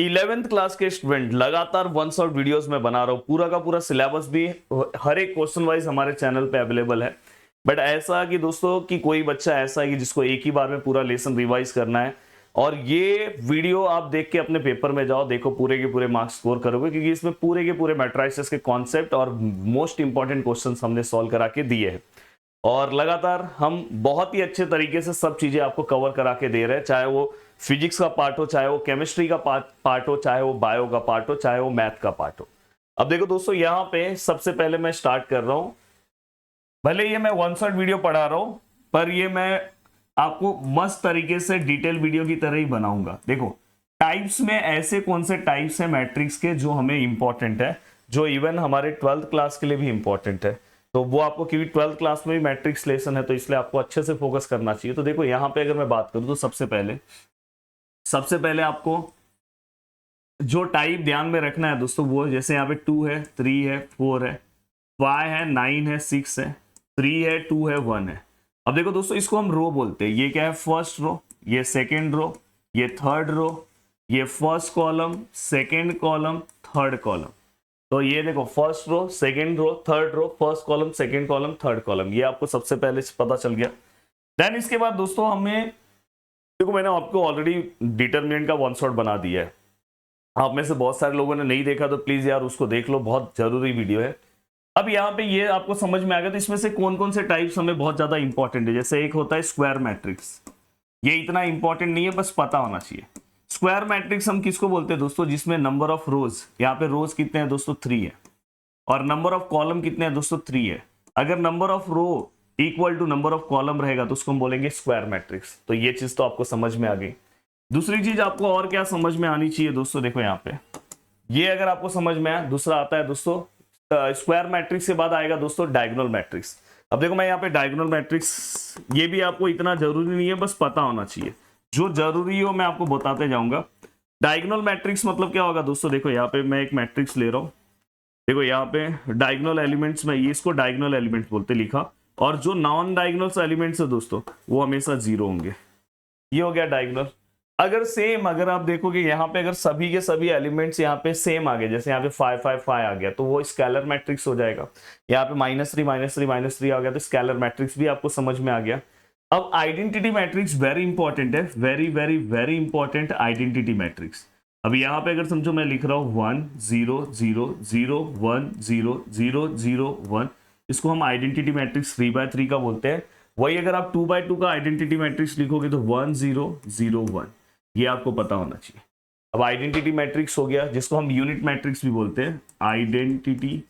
11th class के student लगातार one shot videos में बना रहा हूँ, पूरा का पूरा सिलेबस भी हर एक क्वेश्चन वाइज हमारे चैनल पे अवेलेबल है। बट ऐसा कि दोस्तों कि कोई बच्चा ऐसा है कि जिसको एक ही बार में पूरा लेसन रिवाइज करना है, और ये वीडियो आप देख के अपने पेपर में जाओ, देखो पूरे के पूरे मार्क्स स्कोर करोगे, क्योंकि इसमें पूरे के पूरे मैट्रिसेस के कॉन्सेप्ट और मोस्ट इंपॉर्टेंट क्वेश्चन हमने सॉल्व करा के दिए हैं। और लगातार हम बहुत ही अच्छे तरीके से सब चीजें आपको कवर करा के दे रहे हैं, चाहे वो फिजिक्स का पार्ट हो, चाहे वो केमिस्ट्री का पार्ट हो, चाहे वो बायो का पार्ट हो, चाहे वो मैथ का पार्ट हो। अब देखो दोस्तों, यहाँ पे सबसे पहले मैं स्टार्ट कर रहा हूं। भले ये मैं वन शॉट वीडियो पढ़ा रहा हूं, पर ये मैं आपको मस्त तरीके से डिटेल वीडियो की तरह ही बनाऊंगा। देखो, टाइप्स में ऐसे कौन से टाइप्स हैं मैट्रिक्स के जो हमें इंपॉर्टेंट है, जो इवन हमारे 12th क्लास के लिए भी इंपॉर्टेंट है। तो वो आपको, क्योंकि 12th क्लास में भी मैट्रिक्स लेसन है, तो इसलिए आपको अच्छे से फोकस करना चाहिए। तो देखो यहाँ पे अगर मैं बात करूं तो सबसे पहले आपको जो टाइप ध्यान में रखना है दोस्तों, वो जैसे यहाँ पे 2 है, 3 है, 4 है, 5 है, 9 है, 6 है, 3 है, 2 है, 1 है। अब देखो दोस्तों, इसको हम रो बोलते हैं। ये क्या है? फर्स्ट रो, ये सेकेंड रो, ये थर्ड रो, ये first column, second column, third column. तो ये देखो, first row, second row, third row, first column, second column, third column, ये आपको सबसे पहले पता चल गया। देन इसके बाद दोस्तों हमें, देखो मैंने आपको ऑलरेडी डिटरमिनेंट का वन शॉट बना दिया है। आप में से बहुत सारे लोगों ने नहीं देखा तो प्लीज यार उसको देख लो, बहुत जरूरी वीडियो है। अब यहाँ पे ये आपको समझ में आ गया। तो इसमें से कौन कौन से टाइप्स हमें बहुत ज्यादा इंपॉर्टेंट है। जैसे एक होता है स्क्वायर मैट्रिक्स, ये इतना इंपॉर्टेंट नहीं है, बस पता होना चाहिए। स्क्वायर मैट्रिक्स हम किसको बोलते हैं दोस्तों? जिसमें नंबर ऑफ रोज, यहाँ पे रोज कितने हैं दोस्तों? 3 है। और नंबर ऑफ कॉलम कितने हैं दोस्तों? 3 है। अगर number of row equal to number of column रहेगा तो उसको हम बोलेंगे स्क्वायर मैट्रिक्स। तो ये चीज तो आपको समझ में आ गई। दूसरी चीज आपको और क्या समझ में आनी चाहिए दोस्तों, देखो यहाँ पे, ये अगर आपको समझ में आया। दूसरा आता है दोस्तों, स्क्वायर मैट्रिक्स के बाद आएगा दोस्तों डायगोनल मैट्रिक्स। अब देखो मैं यहाँ पे डायगोनल मैट्रिक्स, ये भी आपको इतना जरूरी नहीं है, बस पता होना चाहिए। जो जरूरी हो मैं आपको बताते जाऊंगा। डायगोनल मैट्रिक्स मतलब क्या होगा दोस्तों? देखो यहाँ पे मैं एक मैट्रिक्स ले रहा हूँ। देखो यहाँ पे डायगोनल एलिमेंट्स में, ये इसको डायगोनल एलिमेंट्स बोलते लिखा, और जो नॉन डायगोनल एलिमेंट्स है दोस्तों वो हमेशा 0 होंगे। ये हो गया डायगोनल। अगर सेम, अगर आप देखोगे यहाँ पे, अगर सभी के सभी एलिमेंट्स यहाँ पे सेम आ गए, जैसे यहाँ पे 5 5 5 आ गया, तो वो स्केलर मैट्रिक्स हो जाएगा। यहाँ पे -3 -3 -3 आ गया, तो स्केलर मैट्रिक्स भी आपको समझ में आ गया। अब आइडेंटिटी मैट्रिक्स वेरी इंपॉर्टेंट है, very very very important identity matrix. अब यहाँ पे अगर समझो मैं लिख रहा हूँ 1 0 0 0 1 0 0 0 1, इसको हम आइडेंटिटी मैट्रिक्स 3x3 का बोलते हैं। वही अगर आप 2x2 का आइडेंटिटी मैट्रिक्स लिखोगे तो 1 0 0 1, ये आपको पता होना चाहिए। अब आइडेंटिटी मैट्रिक्स हो गया, जिसको हम यूनिट मैट्रिक्स भी बोलते हैं, आइडेंटिटी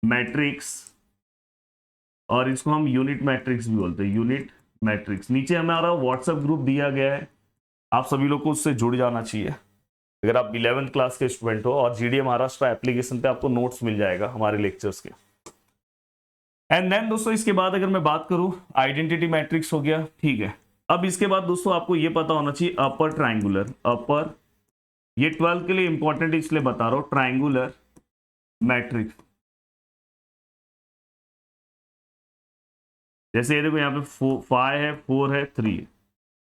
मैट्रिक्स, और इसको हम यूनिट मैट्रिक्स भी बोलते हैं, यूनिट मैट्रिक्स। नीचे हमारा व्हाट्सएप ग्रुप दिया गया है, आप सभी लोग को उससे जुड़ जाना चाहिए। अगर आप 11th क्लास के स्टूडेंट हो, और जीडीए महाराष्ट्र एप्लीकेशन पे आपको नोट्स मिल जाएगा हमारे लेक्चर्स के। एंड देन दोस्तों इसके बाद अगर मैं बात करूं, आइडेंटिटी मैट्रिक्स हो गया, ठीक है। अब इसके बाद दोस्तों आपको ये पता होना चाहिए अपर ट्राइंगुलर, अपर, ये 12 के लिए इंपॉर्टेंट इसलिए बता रहा हूं, ट्राइंगुलर मैट्रिक्स। जैसे ये देखो यहाँ पे 5 है, 4 है, 3 है,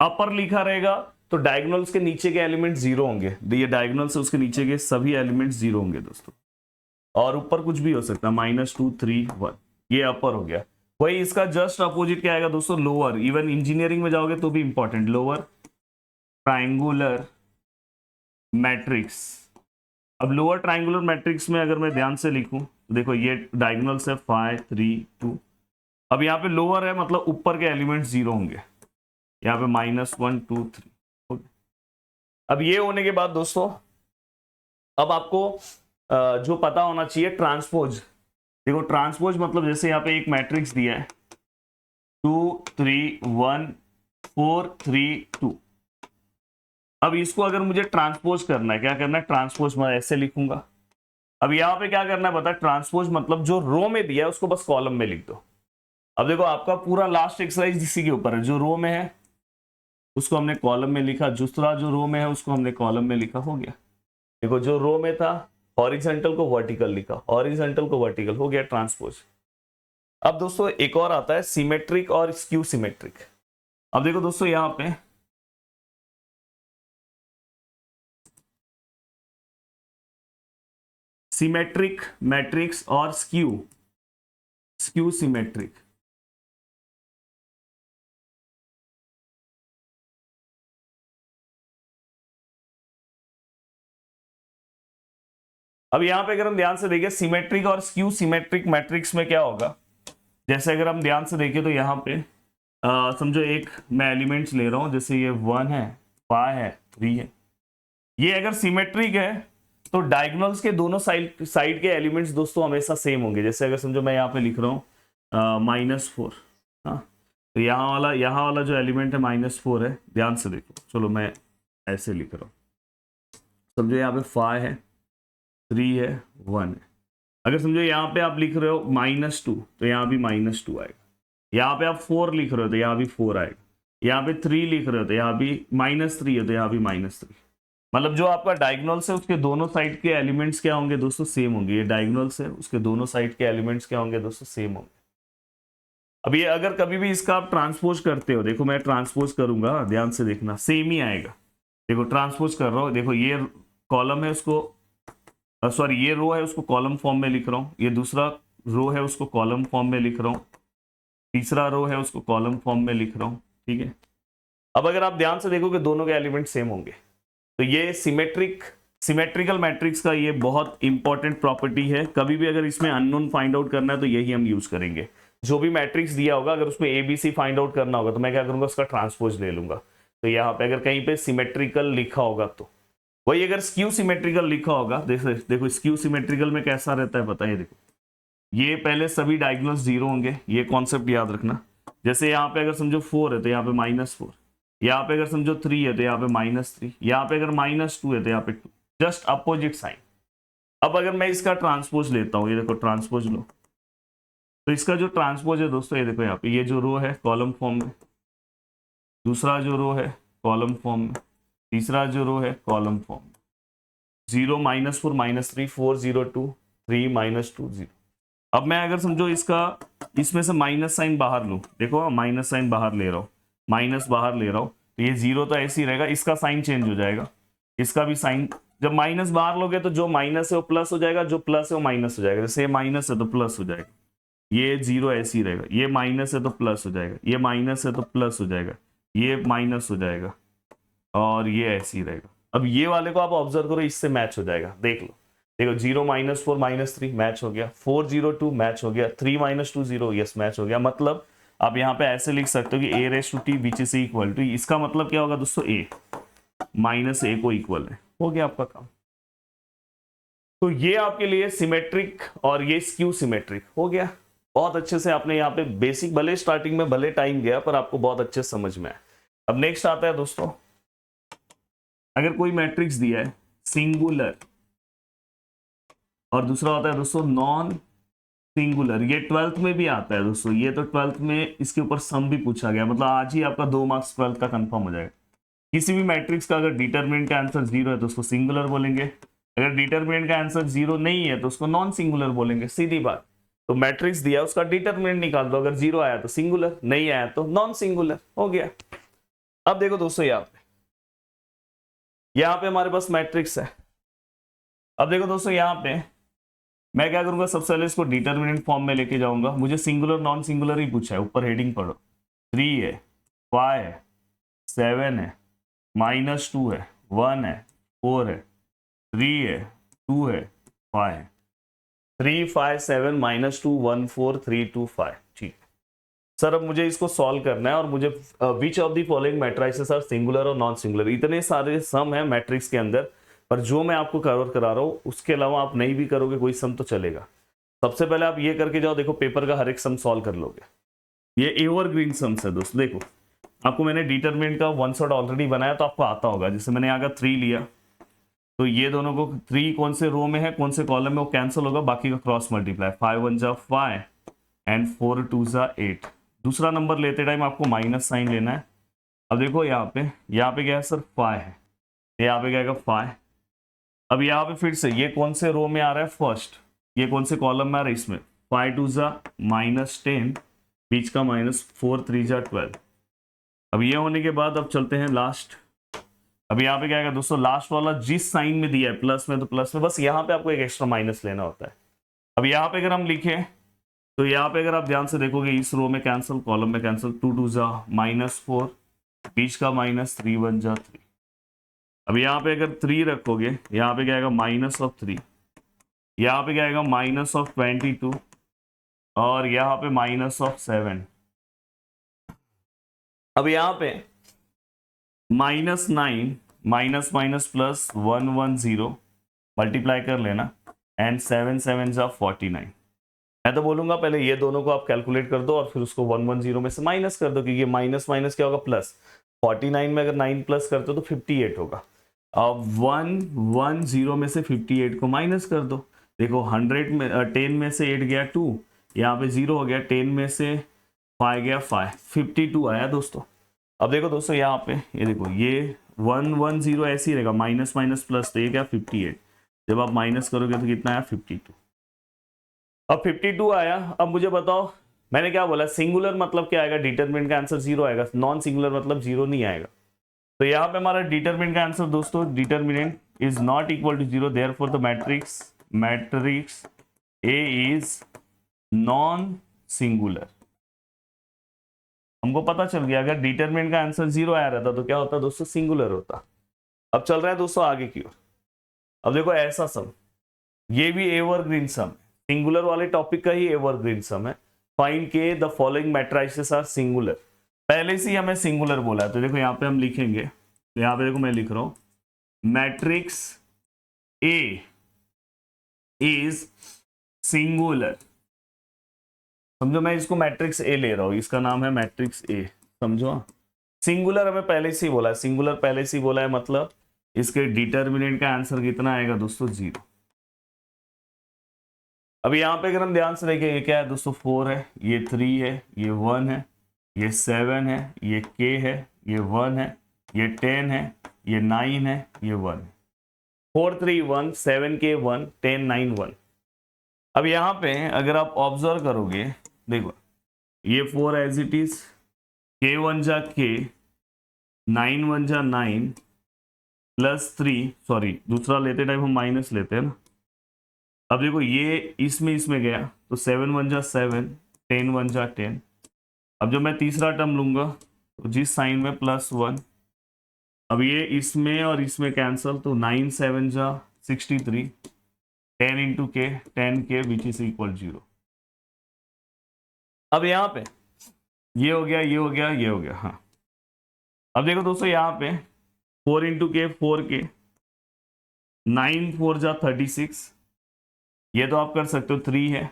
अपर लिखा रहेगा तो डायगोनल्स के नीचे के एलिमेंट 0 होंगे। ये डायगोनल से उसके नीचे के सभी एलिमेंट 0 होंगे दोस्तों। और ऊपर कुछ भी हो सकता है, -2 3 1, ये अपर हो गया। वही इसका जस्ट अपोजिट क्या आएगा दोस्तों? लोअर। इवन इंजीनियरिंग में जाओगे तो भी इंपॉर्टेंट, लोअर ट्राइंगुलर मैट्रिक्स। अब लोअर ट्राइंगुलर मैट्रिक्स में अगर मैं ध्यान से लिखूं तो देखो ये डायगोनल से 5 3 2। अब यहाँ पे लोअर है मतलब ऊपर के एलिमेंट 0 होंगे, यहाँ पे -1 2 3। अब ये होने के बाद दोस्तों, अब आपको जो पता होना चाहिए ट्रांसपोज। देखो ट्रांसपोज मतलब, जैसे यहाँ पे एक मैट्रिक्स दिया है 2 3 1 4 3 2। अब इसको अगर मुझे ट्रांसपोज करना है, क्या करना है? ट्रांसपोज मैं ऐसे लिखूंगा। अब यहाँ पे क्या करना है बता? ट्रांसपोज मतलब जो रो में दिया है उसको बस कॉलम में लिख दो। अब देखो आपका पूरा लास्ट एक्सरसाइज इसी के ऊपर है। जो रो में है उसको हमने कॉलम में लिखा, दूसरा जो रो में है उसको हमने कॉलम में लिखा, हो गया। देखो जो रो में था हॉरिजॉन्टल को वर्टिकल लिखा, हॉरिजॉन्टल को वर्टिकल, हो गया ट्रांसपोज। अब दोस्तों एक और आता है सिमेट्रिक और स्क्यू सिमेट्रिक। अब देखो दोस्तों यहाँ पे सिमेट्रिक मैट्रिक्स और स्क्यू स्क्यू सिमेट्रिक। अब यहां पे अगर हम ध्यान से देखें सिमेट्रिक और स्क्यू सिमेट्रिक मैट्रिक्स में क्या होगा, जैसे अगर हम ध्यान से देखें तो यहाँ पे समझो एक मैं एलिमेंट्स ले रहा हूं, जैसे ये 1 है, 5 है, 3 है। ये अगर सिमेट्रिक है तो डायगोनल्स के दोनों साइड के एलिमेंट्स दोस्तों हमेशा सेम होंगे। जैसे अगर समझो मैं यहाँ पे लिख रहा हूँ -4, हाँ, तो यहाँ वाला जो एलिमेंट है -4 है, ध्यान से देखो। चलो मैं ऐसे लिख रहा हूँ, समझो यहाँ पे 5 है, 3 है, 1 है। अगर समझो यहाँ पे आप लिख रहे हो -2 तो यहाँ भी -2 आएगा। यहाँ पे आप 4 लिख रहे हो तो यहाँ भी 4 आएगा। यहाँ पे 3 लिख रहे हो तो यहाँ भी -3 है तो यहाँ भी -3। मतलब जो आपका डायगोनल्स है उसके दोनों साइड के एलिमेंट्स क्या होंगे दोस्तों, सेम होंगे। ये डायगोनल्स है, उसके दोनों साइड के एलिमेंट्स क्या होंगे दोस्तों, सेम होंगे। अब ये अगर कभी भी इसका आप ट्रांसपोज करते हो, देखो मैं ट्रांसपोज करूंगा, ध्यान से देखना, सेम ही आएगा। देखो ट्रांसपोज कर रहा हूँ, देखो ये कॉलम है उसको सॉरी ये रो है उसको कॉलम फॉर्म में लिख रहा हूँ, ये दूसरा रो है उसको कॉलम फॉर्म में लिख रहा हूँ, तीसरा रो है उसको कॉलम फॉर्म में लिख रहा हूँ, ठीक है। अब अगर आप ध्यान से देखोगे दोनों के एलिमेंट सेम होंगे, तो ये सिमेट्रिकल मैट्रिक्स का ये बहुत इंपॉर्टेंट प्रॉपर्टी है। कभी भी अगर इसमें अननोन फाइंड आउट करना है तो यही हम यूज करेंगे। जो भी मैट्रिक्स दिया होगा अगर उसमें ABC फाइंड आउट करना होगा तो मैं क्या करूंगा, उसका ट्रांसपोज ले लूंगा। तो यहाँ पे अगर कहीं पे सिमेट्रिकल लिखा होगा तो वही, अगर स्क्यू सिमेट्रिकल लिखा होगा, देखो स्क्यू सिमेट्रिकल में कैसा रहता है बताइए। देखो ये पहले सभी डायगोनल्स 0 होंगे, ये कॉन्सेप्ट याद रखना। जैसे यहाँ पे अगर समझो 4 है तो यहाँ पे -4, यहाँ पे अगर समझो 3 है तो यहाँ पे -3, यहाँ पे अगर -2 है तो यहाँ पे 2, जस्ट अपोजिट साइन। अब अगर मैं इसका ट्रांसपोज लेता हूँ, ये देखो ट्रांसपोज लो, तो इसका जो ट्रांसपोज है दोस्तों, ये देखो यहाँ पे ये जो रो है कॉलम फॉर्म में, दूसरा जो रो है कॉलम फॉर्म में, तीसरा जो रो है कॉलम फॉर्म में, 0 -4 -3 4 0 2 3 -2 0। अब मैं अगर समझो इसका इसमें से माइनस साइन बाहर लूं, देखो माइनस साइन बाहर ले रहा हूं, माइनस बाहर ले रहा हूं, तो ये 0 तो ऐसे ही रहेगा, इसका साइन चेंज हो जाएगा, इसका भी साइन। जब माइनस बाहर लोगे तो जो माइनस है वो प्लस हो जाएगा, जो प्लस है वो माइनस हो जाएगा। जैसे ये माइनस है तो प्लस हो जाएगा, ये 0 ऐसे ही रहेगा, ये माइनस है तो प्लस हो जाएगा, ये माइनस है तो प्लस हो जाएगा, ये माइनस हो जाएगा, और ये ऐसे ही रहेगा। अब ये वाले को आप ऑब्जर्व करो, इससे मैच हो जाएगा, देख लो। देखो 0 -4 -3 मैच हो गया, 4 0 2 मैच हो गया, 3 -2 0 यस मैच हो गया। मतलब आप यहाँ पे ऐसे लिख सकते हो कि a⁻t which is equal to, इसका मतलब क्या होगा दोस्तों, a -a को इक्वल है, हो गया आपका काम। तो ये आपके लिए सिमेट्रिक और ये स्क्यू सिमेट्रिक हो गया। बहुत अच्छे से आपने यहाँ पे बेसिक, भले स्टार्टिंग में भले टाइम गया पर आपको बहुत अच्छे समझ में आया। अब नेक्स्ट आता है दोस्तों, अगर कोई मैट्रिक्स दिया है सिंगुलर और दूसरा होता है दोस्तों नॉन सिंगुलर, ये 12th में भी आता है दोस्तों। ये तो 12th में इसके ऊपर सम भी पूछा गया, मतलब आज ही आपका 2 मार्क्स 12th का कंफर्म हो जाएगा। किसी भी मैट्रिक्स का अगर डिटरमिनेंट का आंसर 0 है तो उसको सिंगुलर बोलेंगे, अगर डिटरमिनेंट का आंसर 0 नहीं है तो उसको नॉन सिंगुलर बोलेंगे, सीधी बात। तो मैट्रिक्स दिया उसका डिटरमिनेंट निकाल दो, अगर 0 आया तो सिंगुलर, नहीं आया तो नॉन सिंगुलर, हो गया। अब देखो दोस्तों यहाँ पे हमारे पास मैट्रिक्स है। अब देखो दोस्तों यहाँ पे मैं क्या करूंगा, सबसे पहले इसको डिटरमिनेंट फॉर्म में लेके जाऊंगा। मुझे सिंगुलर नॉन सिंगुलर ही पूछा है, ऊपर हेडिंग पढ़ो। 3 है, 5 है, 7 है, -2 है, 1 है, 4 है, 3 है, 2 है, 5 है। 3 5 7 -2 1 4 3 2 5, ठीक। सर अब मुझे इसको सॉल्व करना है और मुझे which of the following matrices are singular और नॉन सिंगुलर, इतने सारे सम है मैट्रिक्स के अंदर, पर जो मैं आपको कवर करा रहा हूं उसके अलावा आप नहीं भी करोगे कोई सम तो चलेगा। सबसे पहले आप ये करके जाओ, देखो पेपर का हर एक सम सॉल्व कर लोगे। ये एवरग्रीन सम्स है दोस्तों। देखो आपको मैंने डिटरमिनेंट का वन शॉट ऑलरेडी बनाया तो आपको आता होगा। जैसे मैंने यहाँ का 3 लिया तो ये दोनों को 3 कौन से रो में है कौन से कॉलम में वो कैंसिल होगा, बाकी का क्रॉस मल्टीप्लाई, 5 1 जा 5 एंड 4 2 जा 8। दूसरा नंबर लेते टाइम आपको माइनस साइन लेना है। अब देखो यहाँ पे क्या है सर, 5 है, यहाँ पे क्या है 5। अब यहाँ पे फिर से ये कौन से रो में आ रहा है, फर्स्ट, ये कौन से कॉलम में आ रहा है, इसमें 5 2 जा -10, बीच का -4 3 जा 12। अब ये होने के बाद अब चलते हैं लास्ट, अब यहाँ पे क्या आएगा दोस्तों, लास्ट वाला जिस साइन में दिया है प्लस में तो प्लस में, बस यहाँ पे आपको एक एक्स्ट्रा माइनस लेना होता है। अब यहाँ पे अगर हम लिखें तो यहाँ पे अगर आप ध्यान से देखोगे इस रो में कैंसिल, कॉलम में कैंसिल, 2 2 जा -4, बीच का माइनस 3 1 जा 3। अब यहाँ पे अगर 3 रखोगे, यहाँ पे क्या आएगा -3, यहाँ पे क्या आएगा -22, और यहाँ पे -7। अब यहाँ पे -9 माइनस माइनस प्लस 1 1 0 मल्टीप्लाई कर लेना, एंड 7 7 जा 49। मैं तो बोलूंगा पहले ये दोनों को आप कैलकुलेट कर दो और फिर उसको 1 1 0 में से माइनस कर दो, क्योंकि माइनस माइनस क्या होगा प्लस। 49 में अगर 9 प्लस करते हो तो 58 होगा। अब 1 1 0 में से 58 को माइनस कर दो। देखो 100 में 10 में से 8 गया 2, यहाँ पे 0 हो गया, 10 में से 5 गया 5, 52 आया दोस्तों। अब देखो दोस्तों यहाँ पे ये देखो, ये 1 1 0 ऐसे ही रहेगा, माइनस माइनस प्लस, तो ये क्या 58, जब आप माइनस करोगे तो कितना आया 52। अब 52 आया। अब मुझे बताओ मैंने क्या बोला, सिंगुलर मतलब क्या आएगा, डिटरमिनेंट का आंसर 0 आएगा, नॉन सिंगुलर मतलब 0 नहीं आएगा। तो यहाँ पे हमारा डिटरमिनेंट का आंसर दोस्तों, determinant is not equal to 0, therefore the matrix A is non singular. हमको पता चल गया अगर डिटरमिनेंट का आंसर 0 आया रहता तो क्या होता दोस्तों, सिंगुलर होता। अब चल रहा है दोस्तों आगे की ओर। अब देखो ऐसा सम, ये भी एवरग्रीन सम है, सिंगुलर वाले टॉपिक का ही एवरग्रीन सम है। फाइंड के the following matrices are singular. पहले से ही हमें सिंगुलर बोला है, तो देखो यहाँ पे हम लिखेंगे, तो यहाँ पे देखो मैं लिख रहा हूं मैट्रिक्स ए इज सिंगुलर। समझो मैं इसको मैट्रिक्स ए ले रहा हूं, इसका नाम है मैट्रिक्स ए, समझो। सिंगुलर हमें पहले से ही बोला है, सिंगुलर पहले से ही बोला है, मतलब इसके डिटरमिनेंट का आंसर कितना आएगा दोस्तों, 0। अब यहाँ पे अगर हम ध्यान से देखें, ये क्या है दोस्तों, 4 है, ये 3 है, ये 1 है, ये 7 है, ये k है, ये 1 है, ये 10 है, ये 9 है, ये 1 है। 4 3 1, 7 k 1, 10 9 1। अब यहाँ पे अगर आप ऑब्जर्व करोगे, देखो ये 4 एज इट इज, k 1 जा k, 9 1 जा 9, +3, सॉरी दूसरा लेते टाइम हम माइनस लेते हैं ना। अब देखो ये इसमें गया तो 7 1 जा 7, 10 1 जा 10। अब जब मैं तीसरा टर्म लूंगा तो जिस साइन में +1, अब ये इसमें और इसमें कैंसल, तो 9 7 जा 63, 10 इंटू के 10k विच इज इक्वल 0। अब यहाँ पे ये हो गया, ये हो गया, ये हो गया, हाँ। अब देखो दोस्तों यहाँ पे 4 इंटू के 4k, 9 4 जा 36, ये तो आप कर सकते हो, 3 है,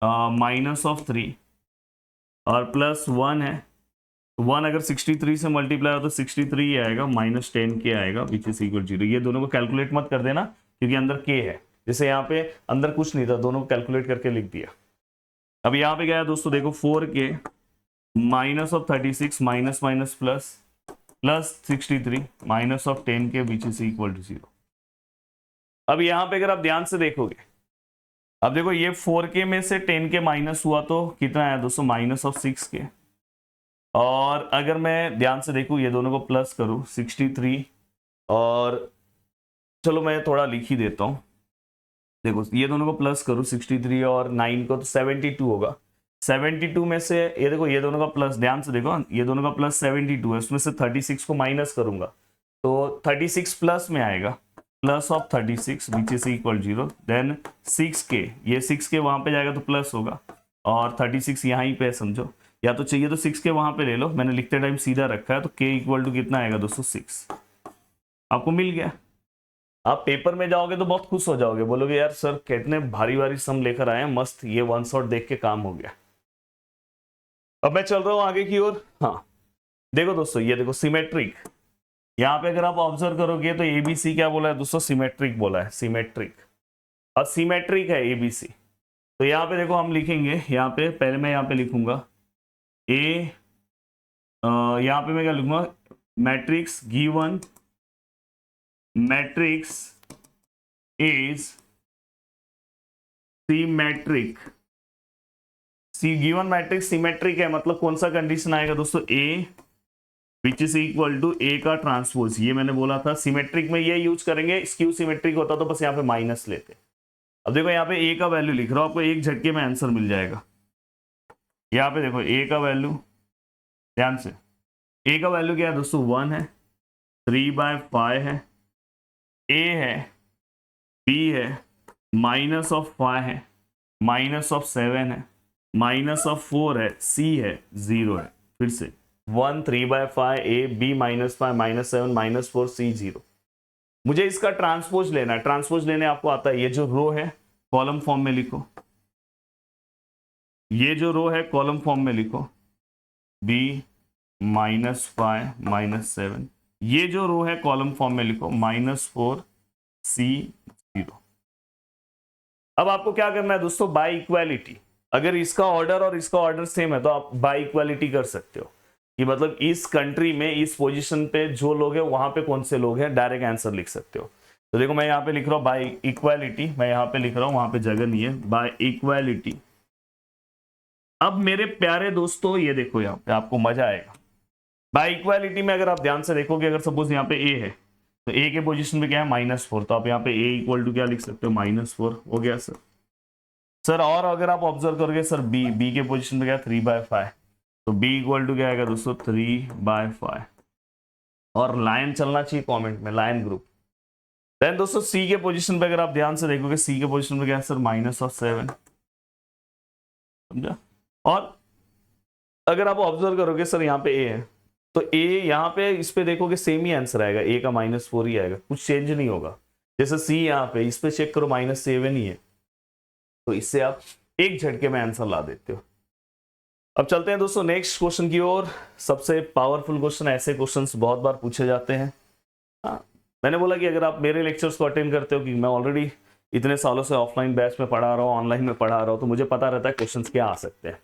-3 और +1 है। 1 अगर 63 से मल्टीप्लाई हो तो 63 ही आएगा, -10k आएगा विच इज इक्वल 0। ये दोनों को कैलकुलेट मत कर देना क्योंकि अंदर k है, जैसे यहाँ पे अंदर कुछ नहीं था, दोनों को कैलकुलेट करके लिख दिया। अब यहाँ पे क्या है दोस्तों, देखो 4k -36 minus minus plus +63 -10k which is equal to 0। अब यहाँ पे अगर आप ध्यान से देखोगे, अब देखो ये 4k में से 10k माइनस हुआ तो कितना आया दोस्तों, -6k। और अगर मैं ध्यान से देखूं, ये दोनों को प्लस करूं 63, और चलो मैं थोड़ा लिख ही देता हूं। देखो ये दोनों को प्लस करूं 63 और 9 को, तो 72 होगा। 72 में से ये देखो, ये दोनों का प्लस, ध्यान से देखो, ये दोनों का प्लस 72 है, उसमें से 36 को माइनस करूंगा तो 36 प्लस में आएगा, plus of 36 which is equal 0। Then 6k, ये 6k वहां पे जाएगा तो प्लस होगा, और 36 यहाँ ही पे समझो, या तो चाहिए तो 6k वहां पे ले लो, मैंने लिखते टाइम सीधा रखा है, तो k इक्वल टू कितना आएगा दोस्तों, 6। आपको मिल गया। आप पेपर में जाओगे तो बहुत खुश हो जाओगे, बोलोगे यार सर कितने भारी भारी सम लेकर आए हैं, मस्त, ये वन शॉट देख के काम हो गया। अब मैं चल रहा हूं आगे की ओर। हाँ देखो दोस्तों, ये देखो सिमेट्रिक, यहाँ पे अगर आप ऑब्जर्व करोगे तो एबीसी क्या बोला है दोस्तों, सिमेट्रिक बोला है, सिमेट्रिक, और सिमेट्रिक है एबीसी। तो यहाँ पे देखो हम लिखेंगे, यहाँ पे पहले मैं यहाँ पे लिखूंगा ए, यहाँ पे मैं क्या लिखूंगा, matrix given matrix is symmetric. Given matrix symmetric है, मतलब कौन सा कंडीशन आएगा दोस्तों, ए विच इज इक्वल टू ए का ट्रांसपोज, ये मैंने बोला था सिमेट्रिक में ये यूज करेंगे, स्क्यू सिमेट्रिक होता तो बस यहाँ पे माइनस लेते। अब देखो यहाँ पे ए का वैल्यू लिख रहा हूं, आपको एक झटके में आंसर मिल जाएगा। यहाँ पे देखो ए का वैल्यू, ध्यान से, ए का वैल्यू क्या है दोस्तों 1 है, 3/5 है, ए है, बी है, माइनस ऑफ 5 है, माइनस ऑफ 7 है, माइनस ऑफ 4 है, सी है, 0 है। फिर से 1, 3/5, ए, बी -5, -7, -4, सी 0। मुझे इसका ट्रांसपोज लेना है। ट्रांसपोज लेने आपको आता है, ये जो रो है कॉलम फॉर्म में लिखो, ये जो रो है कॉलम फॉर्म में लिखो, b -5 -7, ये जो रो है कॉलम फॉर्म में लिखो -4 c 0। अब आपको क्या करना है दोस्तों, बाय इक्वालिटी। अगर इसका ऑर्डर और इसका ऑर्डर सेम है तो आप बाय इक्वालिटी कर सकते हो कि मतलब इस कंट्री में इस पोजीशन पे जो लोग हैं वहां पे कौन से लोग हैं, डायरेक्ट आंसर लिख सकते हो। तो देखो मैं यहाँ पे लिख रहा हूँ बाय इक्वालिटी, मैं यहाँ पे लिख रहा हूँ, वहां पे जगह नहीं है, बाय इक्वालिटी। अब मेरे प्यारे दोस्तों ये देखो, यहाँ पे आपको मजा आएगा। बाय इक्वालिटी में अगर आप ध्यान से देखोगे, अगर सपोज यहाँ पे ए है तो ए के पोजीशन पे क्या है -4, तो आप यहाँ पे ए इक्वल टू क्या लिख सकते हो, -4 हो गया सर। और अगर आप ऑब्जर्व करोगे सर बी के पोजीशन पे क्या 3/5, तो b इक्वल टू क्या आएगा दोस्तों 3/5। और लाइन चलना चाहिए कमेंट में, लाइन ग्रुप। देन दोस्तों c के पोजीशन पे अगर आप ध्यान से देखोगे, c के पोजीशन पे क्या है सर -7, समझा। और अगर आप ऑब्जर्व करोगे सर यहाँ पे a है, तो a यहाँ पे इस पे देखोगे सेम ही आंसर आएगा, a का -4 ही आएगा, कुछ चेंज नहीं होगा। जैसे c यहाँ पे, इस पे चेक करो -7 ही है, तो इससे आप एक झटके में आंसर ला देते हो। अब चलते हैं दोस्तों नेक्स्ट क्वेश्चन की ओर। सबसे पावरफुल क्वेश्चन, ऐसे क्वेश्चंस बहुत बार पूछे जाते हैं। हाँ, मैंने बोला कि अगर आप मेरे लेक्चर्स को अटेंड करते हो, कि मैं ऑलरेडी इतने सालों से ऑफलाइन बैच में पढ़ा रहा हूँ, ऑनलाइन में पढ़ा रहा हूँ, तो मुझे पता रहता है क्वेश्चंस क्या आ सकते हैं।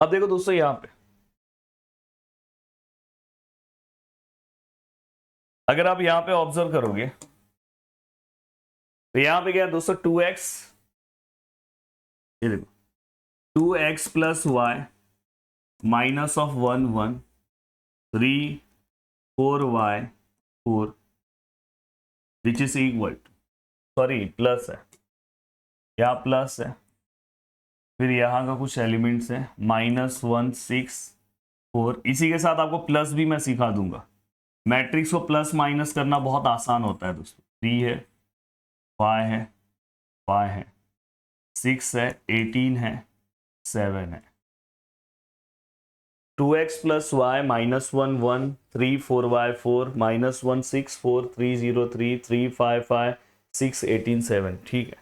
अब देखो दोस्तों यहाँ पे अगर आप यहाँ पे ऑब्जर्व करोगे तो यहाँ पे क्या है दोस्तों 2x, ये देखो 2x + y minus of 1 1 3 4y 4 which is equal, sorry plus है, यहाँ प्लस है, फिर यहाँ का कुछ एलिमेंट्स है -1 6 4। इसी के साथ आपको प्लस भी मैं सिखा दूंगा। मैट्रिक्स को प्लस माइनस करना बहुत आसान होता है दोस्तों। 3 है, 5 है, 5 है, 6 है, 18 है, 7 है। 2x + y -1 1 3 4y 4 -1 6 4 3 0 3 3 5 5 6 18 7। ठीक है।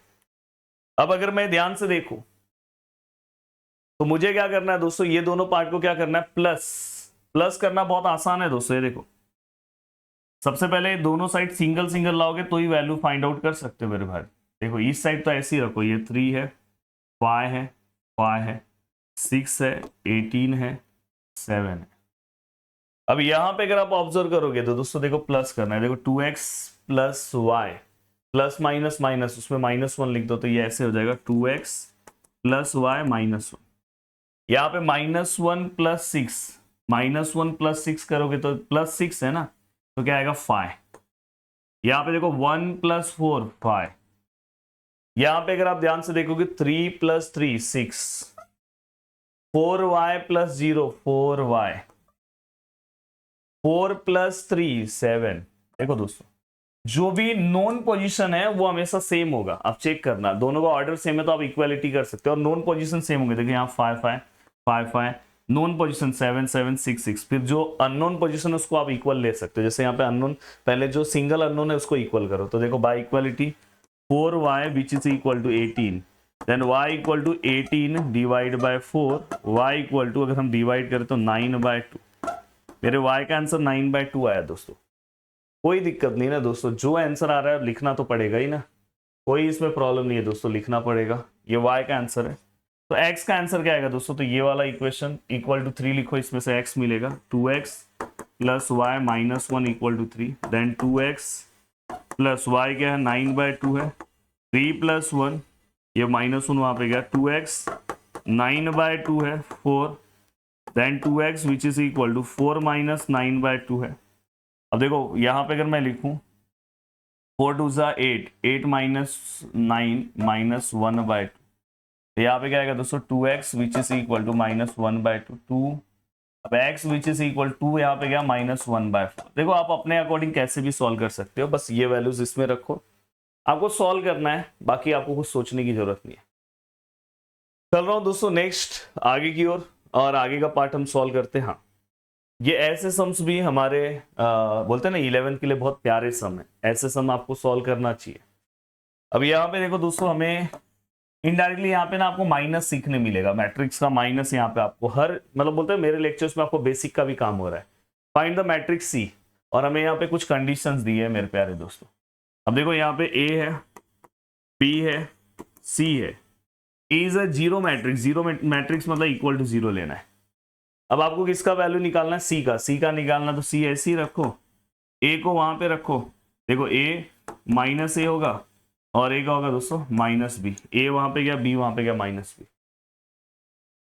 अब अगर मैं ध्यान से देखूं तो मुझे क्या करना है दोस्तों, ये दोनों पार्ट को क्या करना है, प्लस करना बहुत आसान है दोस्तों। ये देखो सबसे पहले दोनों साइड सिंगल सिंगल लाओगे तो ही वैल्यू फाइंड आउट कर सकते हो मेरे भाई। देखो इस साइड तो ऐसे ही रखो, ये 3 है, 5 है, 5 है, 6 है, 18 है, 7 है। अब यहां पे अगर आप ऑब्जर्व करोगे तो दोस्तों देखो प्लस करना है। देखो 2x + y plus minus minus, उसमें -1 लिख दो तो ये ऐसे हो जाएगा 2x + y -1। यहाँ पे -1 + 6, -1 + 6 करोगे तो +6 है ना, तो क्या आएगा 5। यहाँ पे देखो 1 + 4 5। यहाँ पे अगर आप ध्यान से देखोगे 3 + 3 6, 4y + 0 4y, 4 + 3 7। देखो दोस्तों जो भी नॉन पोजीशन है वो हमेशा सेम होगा। आप चेक करना, दोनों का ऑर्डर सेम है तो आप इक्वालिटी कर सकते हो, और नॉन पोजीशन सेम होंगे। देखिए यहाँ 5 5 5 5, नॉन पोजीशन 7 7 6 6। फिर जो अननोन पोजीशन है उसको आप इक्वल ले सकते हो। जैसे यहाँ पे अननोन, पहले जो सिंगल अननोन है उसको इक्वल करो। तो देखो by equality 4y which is equal to 18, then y equal to 18 divide by 4, y equal to अगर हम डिवाइड करें तो 9/2। मेरे y का आंसर 9/2 आया दोस्तों। कोई दिक्कत नहीं ना दोस्तों, जो आंसर आ रहा है लिखना तो पड़ेगा ही ना, कोई इसमें प्रॉब्लम नहीं है दोस्तों, लिखना पड़ेगा। ये y का आंसर है, तो x का आंसर क्या आएगा दोस्तों, तो ये वाला इक्वेशन इक्वल टू 3 लिखो, इसमें से x मिलेगा। 2x + y -1 equal to 3, then 2x + y क्या है 9/2 है, 3 + 1, ये -1 वहां पे गया, 2x 9/2 है 4, then 2x which is equal to 4 minus 9/2 है। अब देखो यहाँ पे अगर मैं लिखूं 4 2 ज़ा 8, 8 माइनस 9 माइनस 1/2, तो यहाँ पे क्या आएगा दोस्तों 2x which is equal to minus 1/2 2। अब x विच इज इक्वल 2 यहाँ पे क्या माइनस 1/4। देखो आप अपने अकॉर्डिंग कैसे भी सॉल्व कर सकते हो, बस ये वैल्यूज इसमें रखो, आपको सॉल्व करना है, बाकी आपको कुछ सोचने की जरूरत नहीं है। चल रहा हूं दोस्तों नेक्स्ट आगे की ओर, और आगे का पार्ट हम सॉल्व करते हैं। हाँ, ये ऐसे सम्स भी हमारे बोलते हैं ना 11 के लिए बहुत प्यारे सम है, ऐसे सम आपको सॉल्व करना चाहिए। अब यहाँ पे देखो दोस्तों, हमें इनडायरेक्टली यहाँ पे ना आपको माइनस सीखने मिलेगा, मैट्रिक्स का माइनस यहाँ पे आपको हर मतलब बोलते हैं मेरे लेक्चर्स में आपको बेसिक का भी काम हो रहा है। फाइंड द मैट्रिक्स सी, और हमें यहाँ पे कुछ कंडीशंस दी है मेरे प्यारे दोस्तों। अब देखो यहाँ पे ए है, बी है, सी है। A is a zero matrix, zero matrix मतलब इक्वल टू जीरो लेना है। अब आपको किसका वैल्यू निकालना है, सी का। सी का निकालना तो सी ऐसे ही रखो, ए को वहां पे रखो। देखो ए माइनस ए होगा और ए का होगा दोस्तों माइनस बी। ए वहां पे गया, बी वहां पे गया, माइनस बी।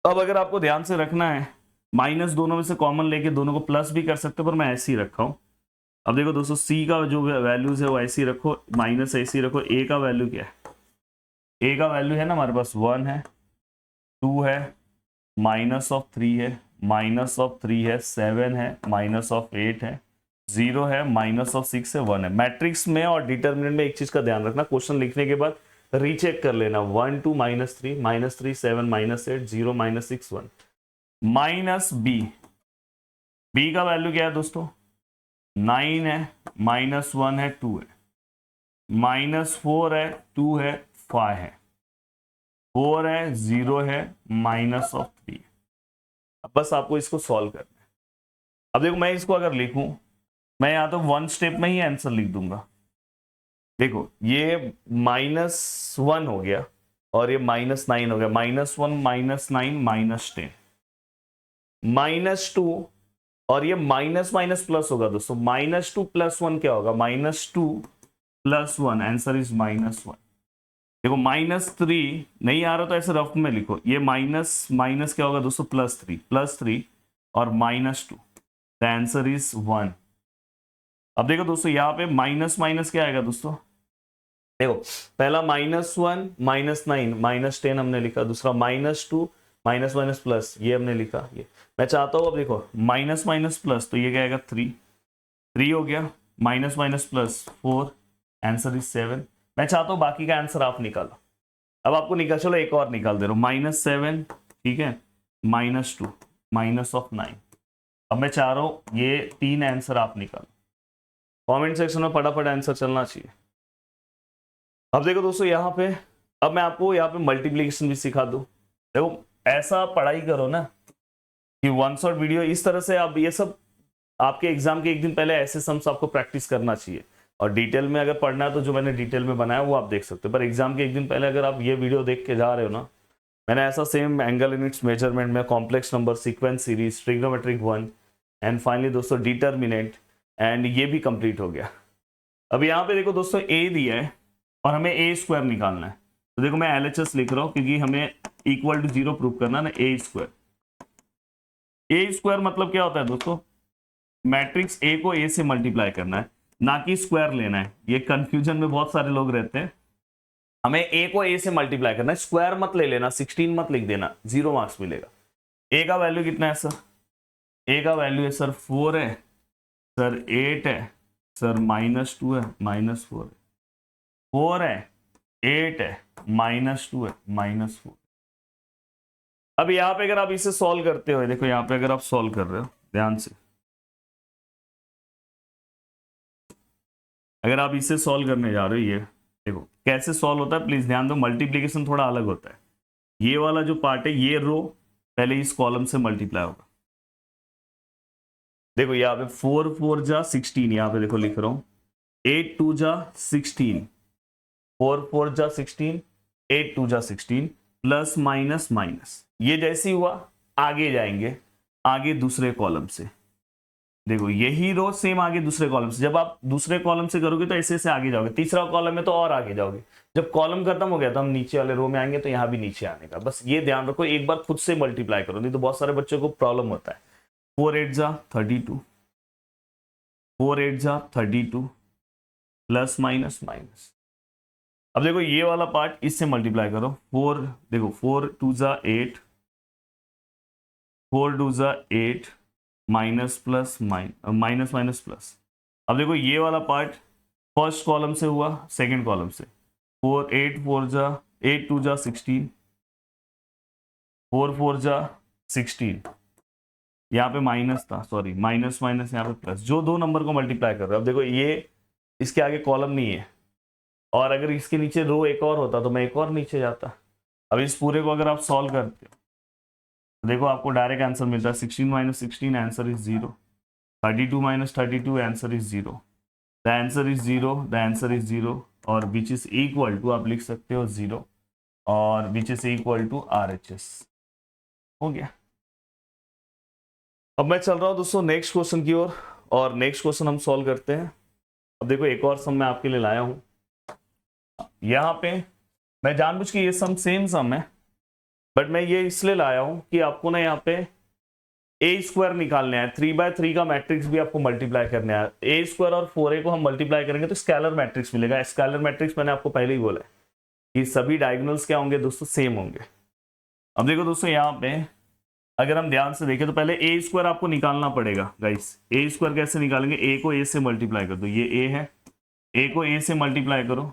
अब अगर आपको ध्यान से रखना है, माइनस दोनों में से कॉमन लेके दोनों को प्लस भी कर सकते हो, पर मैं ऐसे ही रखा हूं। अब देखो दोस्तों, सी का जो वैल्यूज है वो ऐसे ही रखो, माइनस ऐसे ही रखो। ए का वैल्यू क्या है, ए का वैल्यू है ना हमारे पास 1 है, 2 है, माइनस ऑफ 3 है, माइनस ऑफ 3 है, 7 है, माइनस ऑफ 8 है, 0 है, माइनस ऑफ 6 है, 1 है। मैट्रिक्स में और डिटर्मिनेंट में एक चीज का ध्यान रखना, क्वेश्चन लिखने के बाद रीचेक कर लेना। 1 2 -3 -3 7 -8 0 -6 1। माइनस बी, बी का वैल्यू क्या है दोस्तों 9 है, -1 है, 2 है, -4 है, 2 है, 5 है, 4 है, 0 है, माइनस ऑफ 3। अब बस आपको इसको सॉल्व करना है। अब देखो मैं इसको अगर लिखूं, मैं यहां तो 1 स्टेप में ही आंसर लिख दूंगा। देखो ये -1 हो गया और ये -9 हो गया, -1 -9 -10 -2, और ये माइनस माइनस प्लस होगा दोस्तों। -2 + 1 क्या होगा, -2 + 1, आंसर इज -1। देखो -3 नहीं आ रहा तो ऐसे रफ में लिखो, ये माइनस माइनस क्या होगा दोस्तों +3 और -2, द आंसर इज 1। अब देखो दोस्तों यहाँ पे माइनस माइनस क्या आएगा दोस्तों, देखो पहला -1 -9 -10 हमने लिखा, दूसरा -2 माइनस माइनस प्लस ये हमने लिखा। ये मैं चाहता हूं अब देखो माइनस माइनस प्लस, तो ये क्या आएगा 3 हो गया, minus minus plus 4, answer is 7। मैं चाहता हूं बाकी का आंसर आप निकालो। अब आपको निकाल, चलो एक और निकाल दे रहा हूं, -7 ठीक है, -2 माइनस ऑफ 9। अब मैं चाह रहा हूं ये 3 आंसर आप निकालो। कमेंट सेक्शन में फटाफट आंसर चलना चाहिए। अब देखो दोस्तों यहाँ पे, अब मैं आपको यहाँ पे मल्टीप्लीकेशन भी सिखा दूं। देखो ऐसा पढ़ाई करो ना कि वन शॉट वीडियो इस तरह से, आप ये सब आपके एग्जाम के एक दिन पहले ऐसे सम्स आपको प्रैक्टिस करना चाहिए। और डिटेल में अगर पढ़ना है तो जो मैंने डिटेल में बनाया वो आप देख सकते हो, पर एग्जाम के एक दिन पहले अगर आप ये वीडियो देख के जा रहे हो ना, मैंने ऐसा सेम एंगल यूनिट्स मेजरमेंट में, complex number, sequence series, trigonometric 1 and finally दोस्तों डिटर्मिनेंट, एंड ये भी कंप्लीट हो गया। अब यहाँ पे देखो दोस्तों ए दिया है और हमें a² निकालना है। तो देखो मैं LHS लिख रहा हूँ क्योंकि हमें इक्वल टू 0 प्रूव करना ना, a²। a² मतलब क्या होता है दोस्तों, मैट्रिक्स A को A से मल्टीप्लाई करना है, ना कि स्क्वायर लेना है। ये कंफ्यूजन में बहुत सारे लोग रहते हैं। हमें A को A से मल्टीप्लाई करना है, स्क्वायर मत ले लेना, 16 मत लिख देना, 0 मार्क्स मिलेगा। A का वैल्यू कितना है सर, A का वैल्यू है सर 4 है, सर 8 है, सर -2 है, -4 है, 4 है, 8 है, -2 है, -4। अब यहाँ पे अगर आप इसे सॉल्व करते हो, देखो यहाँ पे अगर आप सॉल्व कर रहे हो ध्यान से, अगर आप इसे सॉल्व करने जा रहे हो, ये देखो कैसे सॉल्व होता है, प्लीज ध्यान दो। मल्टीप्लीकेशन थोड़ा अलग होता है। ये वाला जो पार्ट है, ये रो पहले इस कॉलम से मल्टीप्लाई होगा। देखो यहाँ पे 4 4 जा 16, यहाँ पे देखो लिख रहा हूं 8 2 जा 16, 4 4 जा 16, 8 2 जा 16, प्लस माइनस माइनस। ये जैसे ही हुआ आगे जाएंगे, आगे दूसरे कॉलम से देखो यही रो सेम आगे दूसरे कॉलम से, जब आप दूसरे कॉलम से करोगे तो ऐसे ऐसे आगे जाओगे, तीसरा कॉलम है तो और आगे जाओगे, जब कॉलम खत्म हो गया तो हम नीचे वाले रो में आएंगे, तो यहाँ भी नीचे आने का, बस ये ध्यान रखो, एक बार खुद से मल्टीप्लाई करो, नहीं तो बहुत सारे बच्चों को प्रॉब्लम होता है। 4 8 जा 32, 4 8 जा 32 प्लस माइनस माइनस। अब देखो ये वाला पार्ट इससे मल्टीप्लाई करो, 4 देखो 4 2 जा 8, 4 2 जा 8 minus plus minus minus plus. अब देखो ये वाला पार्ट फर्स्ट कॉलम से हुआ सेकंड कॉलम से, 8 2 जा 16, यहाँ पे माइनस था, सॉरी माइनस माइनस यहाँ पे प्लस, जो दो नंबर को मल्टीप्लाई कर रहे हो। अब देखो ये इसके आगे कॉलम नहीं है, और अगर इसके नीचे रो एक और होता तो मैं एक और नीचे जाता। अब इस पूरे को अगर आप सॉल्व करते हो तो देखो आपको डायरेक्ट आंसर मिलता है 16 minus 16 answer is 0, 32 minus 32 answer is 0, the answer is 0, the answer is 0, और विच इज इक्वल टू आप लिख सकते हो 0, और which is equal to RHS। हो गया। अब मैं चल रहा हूं दोस्तों नेक्स्ट क्वेश्चन की ओर, और नेक्स्ट क्वेश्चन हम सॉल्व करते हैं। अब देखो एक और सम मैं आपके लिए लाया हूं, यहाँ पे मैं जानबूझ के ये सम सेम सम है, बट मैं ये इसलिए लाया हूं कि आपको ना यहाँ पे ए स्क्वायर निकालने आए, 3/3 का मैट्रिक्स भी आपको मल्टीप्लाई करने आया। ए स्क्वायर और 4a को हम मल्टीप्लाई करेंगे तो स्केलर मैट्रिक्स मिलेगा। स्केलर मैट्रिक्स मैंने आपको पहले ही बोला है कि सभी डायगोनल्स क्या होंगे दोस्तों, सेम होंगे। अब देखो दोस्तों यहाँ पे अगर हम ध्यान से देखें तो पहले ए स्क्वायर आपको निकालना पड़ेगा गाइस। ए स्क्वायर कैसे निकालेंगे, ए को ए से मल्टीप्लाई कर दो, ये ए है, ए को ए से मल्टीप्लाई करो।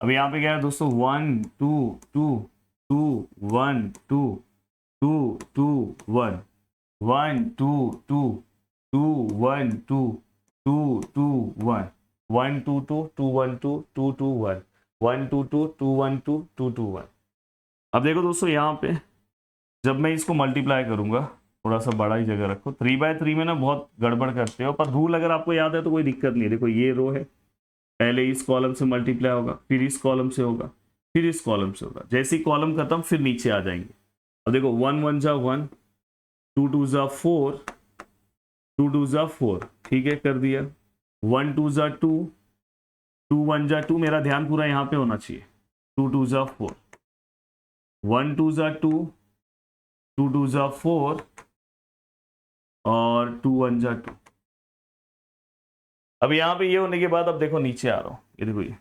अब यहाँ पे क्या है दोस्तों, 1 2 2 2 1 2 2 2 1 1 2 2 2 1 2 2 2 1 1 2 2 2 1 2 2 2 1 1 2 2 2 1 2 2 2 1। अब देखो दोस्तों यहाँ पे जब मैं इसको मल्टीप्लाई करूंगा, थोड़ा सा बड़ा ही जगह रखो, 3/3 में ना बहुत गड़बड़ करते हो, पर रूल अगर आपको याद है तो कोई दिक्कत नहीं है। देखो ये रो है, पहले इस कॉलम से मल्टीप्लाई होगा, फिर इस कॉलम से होगा, फिर इस कॉलम से होगा, जैसे ही कॉलम खत्म फिर नीचे आ जाएंगे। अब देखो 1 1 जा 1, 2 2 जा 4, 2 2 जा 4, ठीक है कर दिया, 1 2 जा 2, 2 1 जा 2, मेरा ध्यान पूरा यहाँ पे होना चाहिए, 2 2 जा 4, 1 2 जा 2, 2 2 जा 4, और 2 1 जा 2। अब यहाँ पे ये होने के बाद अब देखो नीचे आ रहा हूं, ये देखो ये,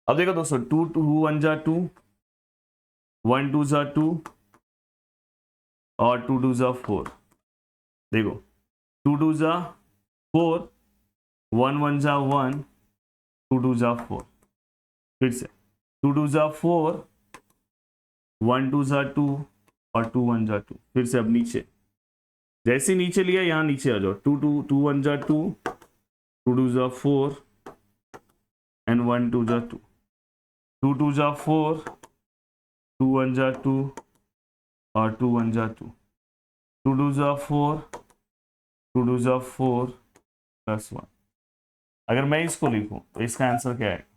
अब देखो दोस्तों 2 2 1 जा 2, 1 2 जा 2, और 2 2 जा 4। देखो 2 2 जा 4, 1 1 जा 1, 2 2 जा 4, फिर से 2 2 जा 4, 1 2 जा 2, और 2 1 जा 2, फिर से अब नीचे, जैसे नीचे लिया यहाँ नीचे आ जाओ, 2 2 2 1 जा 2, 2 2 जा 4, एंड 1 2 जा 2, 2 2 जा 4, 2 1 जा 2, और 2 1 जा 2, 2 2 जा 4, 2 2 जा 4 प्लस 1। अगर मैं इसको लिखूं तो इसका आंसर क्या है।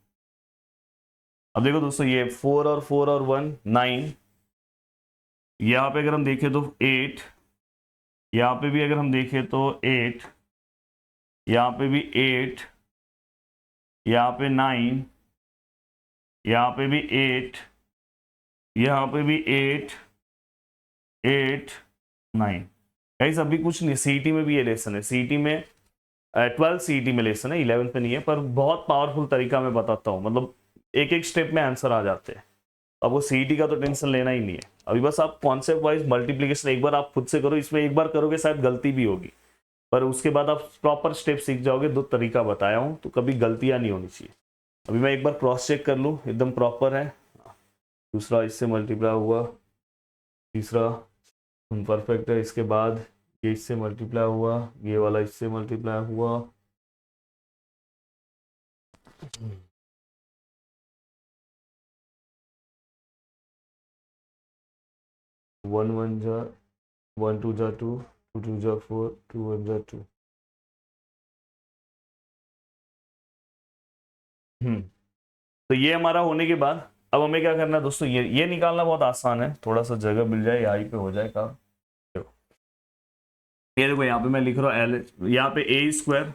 अब देखो दोस्तों ये 4 और 4 और 1 9, यहाँ पे अगर हम देखें तो 8, यहाँ पे भी अगर हम देखें तो 8, यहाँ पे भी 8, यहाँ पे 9, यहाँ पे भी 8, यहाँ पे भी 8 8 9। गाइस अभी कुछ नहीं, सीईटी में भी ये लेसन है, सीईटी में 12 सीईटी में लेसन है, 11 पे नहीं है, पर बहुत पावरफुल तरीका मैं बताता हूँ, मतलब एक एक स्टेप में आंसर आ जाते हैं। आपको सीईटी का तो टेंशन लेना ही नहीं है, अभी बस आप कॉन्सेप्ट वाइज मल्टीप्लिकेशन एक बार आप खुद से करो, इसमें एक बार करोगे शायद गलती भी होगी, पर उसके बाद आप प्रॉपर स्टेप सीख जाओगे। दो तरीका बताया हूँ तो कभी गलतियां नहीं होनी चाहिए। अभी मैं एक बार क्रॉस चेक कर लूँ, एकदम प्रॉपर है, दूसरा इससे मल्टीप्लाई हुआ, तीसरा परफेक्ट है, इसके बाद ये इससे मल्टीप्लाई हुआ, ये वाला इससे मल्टीप्लाई हुआ, 1 1 जा 1 2 जा 2, 2 2 जा 4, 2 1 जा 2। तो ये हमारा होने के बाद अब हमें क्या करना है दोस्तों, ये निकालना बहुत आसान है, थोड़ा सा जगह मिल जाए यहीं पे हो जाए काम। ये देखो यहाँ पे मैं लिख रहा हूँ एल, यहाँ पे ए स्क्वायर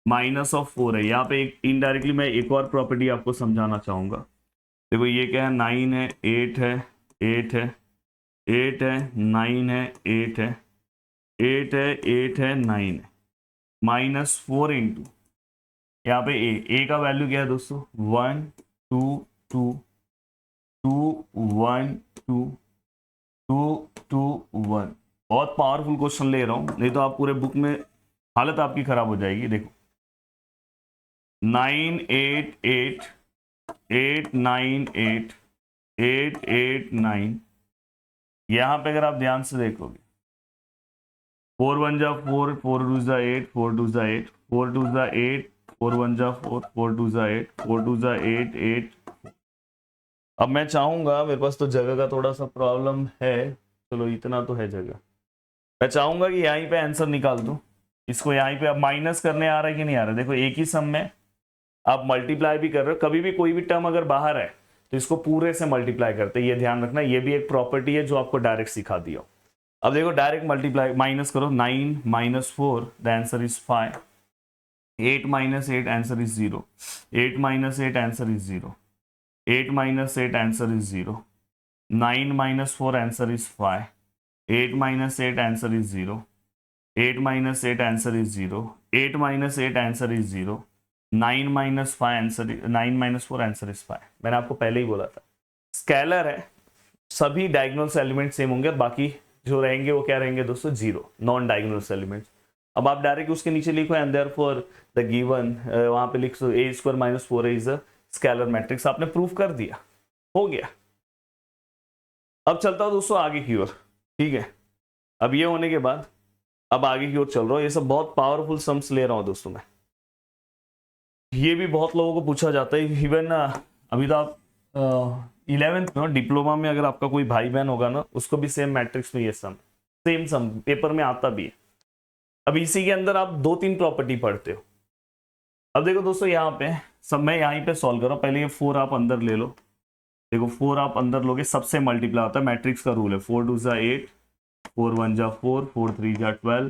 माइनस ऑफ 4 है। यहाँ पे एक इनडायरेक्टली मैं एक और प्रॉपर्टी आपको समझाना चाहूंगा। देखो ये क्या है, 9 है, 8 है, 8 है, 8 है, 9 है, 8 है, 8 है, 8 है, 9 है, -4 इंटू यहाँ पे ए का वैल्यू क्या है दोस्तों, 1 2 2 2 1 2 2 2 1। बहुत पावरफुल क्वेश्चन ले रहा हूं, नहीं तो आप पूरे बुक में हालत आपकी खराब हो जाएगी। देखो 9 8 8 8 9 8 8 8 9, यहां पे अगर आप ध्यान से देखोगे 4 1 जा 4, 4 2 जा 8, 4 2 जा 8, 4 2 जा 8, 4 1 जा 4, 4 2 जा 8, 4 2 जा 8 8। अब मैं चाहूंगा, मेरे पास तो जगह का थोड़ा सा प्रॉब्लम है, चलो इतना तो है जगह, मैं चाहूंगा कि यहीं पे आंसर निकाल दूं। इसको यहीं पे अब माइनस करने आ रहा है कि नहीं आ रहा है, देखो एक ही सम में आप मल्टीप्लाई भी कर रहे हो, कभी भी कोई भी टर्म अगर बाहर है तो इसको पूरे से मल्टीप्लाई करते हैं, ये ध्यान रखना। ये भी एक प्रॉपर्टी है जो आपको डायरेक्ट सिखा दिया। अब देखो डायरेक्ट मल्टीप्लाई माइनस करो, 9 - 4 the answer is 5, 8 - 8 answer is 0, 8 - 8 answer is 0, 8 - 8 answer is 0, 9 - 4 answer is 5, 8 - 8 answer is 0, 8 - 8 answer is 0, 8 - 8 answer is 0, 9 - 5 answer, 9 - 4 answer is 5। मैंने आपको पहले ही बोला था स्केलर है, सभी डायगोनल एलिमेंट सेम होंगे, बाकी जो रहेंगे वो क्या रहेंगे दोस्तों, जीरो, नॉन डायगोनल एलिमेंट्स। अब आप डायरेक्ट उसके नीचे लिखो एंड देयरफॉर द गिवन, वहां पे लिख so A square minus 4 is a scalar matrix, आपने प्रूफ कर दिया, हो गया। अब चलता हूं दोस्तों आगे की ओर, ठीक है। अब ये होने के बाद अब आगे की ओर चल रहा हूं, ये सब बहुत पावरफुल सम्स ले रहा हूं दोस्तों मैं। ये भी बहुत लोगों को पूछा जाता है, इवन अभी तो आप 11th में हो, डिप्लोमा में अगर आपका कोई भाई बहन होगा ना, उसको भी सेम मैट्रिक्स में ये सम, सेम सम पेपर में आता भी है। अब इसी के अंदर आप 2-3 प्रॉपर्टी पढ़ते हो। अब देखो दोस्तों यहाँ पे सब मैं यहीं पे सॉल्व कर रहा हूँ, पहले ये 4 आप अंदर ले लो। देखो 4 आप अंदर लोगे, सबसे मल्टीप्लाई होता है, मैट्रिक्स का रूल है, 4 2 जा 8, 4 1 जा 4, 4 3 जा 12,